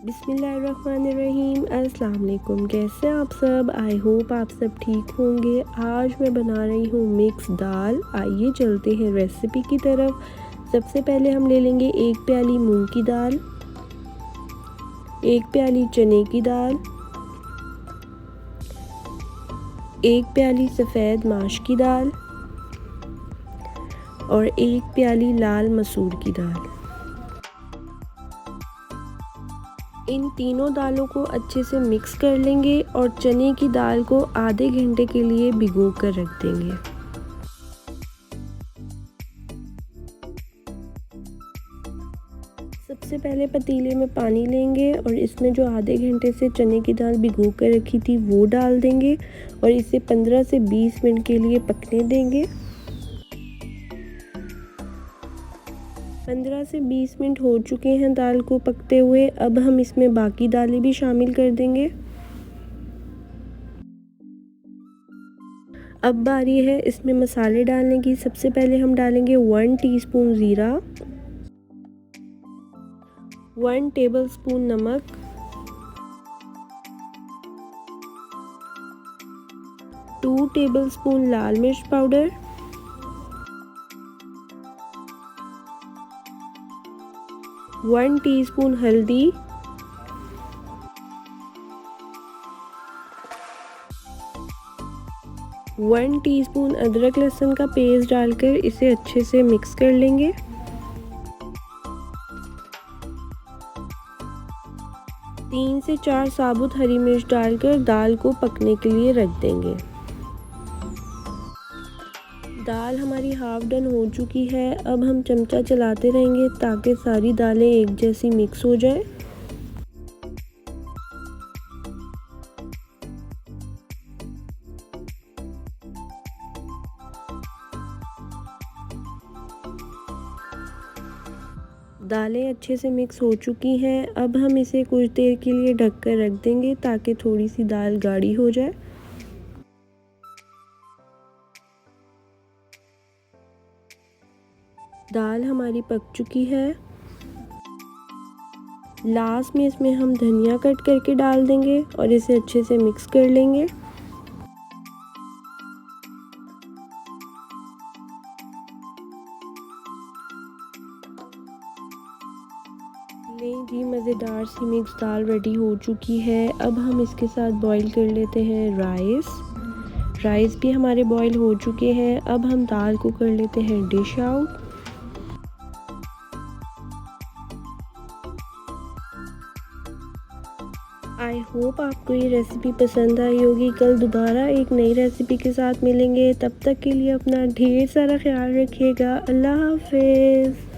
बिस्मिल्लाहिर्रहमानिर्रहीम। अस्सलाम वालेकुम। कैसे हैं आप सब? आई होप आप सब ठीक होंगे। आज मैं बना रही हूँ मिक्स दाल। आइए चलते हैं रेसिपी की तरफ। सबसे पहले हम ले लेंगे 1 प्याली मूंग की दाल, 1 प्याली चने की दाल, 1 प्याली सफ़ेद माश की दाल और 1 प्याली लाल मसूर की दाल। इन तीनों दालों को अच्छे से मिक्स कर लेंगे और चने की दाल को आधे घंटे के लिए भिगो कर रख देंगे। सबसे पहले पतीले में पानी लेंगे और इसमें जो आधे घंटे से चने की दाल भिगो कर रखी थी वो डाल देंगे और इसे 15 से 20 मिनट के लिए पकने देंगे। 15 से 20 मिनट हो चुके हैं दाल को पकते हुए। अब हम इसमें बाकी दालें भी शामिल कर देंगे। अब बारी है इसमें मसाले डालने की। सबसे पहले हम डालेंगे 1 टीस्पून ज़ीरा, 1 टेबलस्पून नमक, 2 टेबलस्पून लाल मिर्च पाउडर, 1 टीस्पून हल्दी, 1 टीस्पून अदरक लहसुन का पेस्ट डालकर इसे अच्छे से मिक्स कर लेंगे। तीन से 4 साबुत हरी मिर्च डालकर दाल को पकने के लिए रख देंगे। दाल हमारी हाफ डन हो चुकी है। अब हम चमचा चलाते रहेंगे ताकि सारी दालें एक जैसी मिक्स हो जाए। दालें अच्छे से मिक्स हो चुकी हैं। अब हम इसे कुछ देर के लिए ढक कर रख देंगे ताकि थोड़ी सी दाल गाढ़ी हो जाए। दाल हमारी पक चुकी है। लास्ट में इसमें हम धनिया कट करके डाल देंगे और इसे अच्छे से मिक्स कर लेंगे। जी मज़ेदार सी मिक्स दाल रेडी हो चुकी है। अब हम इसके साथ बॉईल कर लेते हैं राइस भी हमारे बॉईल हो चुके हैं। अब हम दाल को कर लेते हैं डिश आउट। आई होप आपको ये रेसिपी पसंद आई होगी। कल दोबारा एक नई रेसिपी के साथ मिलेंगे। तब तक के लिए अपना ढेर सारा ख्याल रखिएगा। अल्लाह हाफिज़।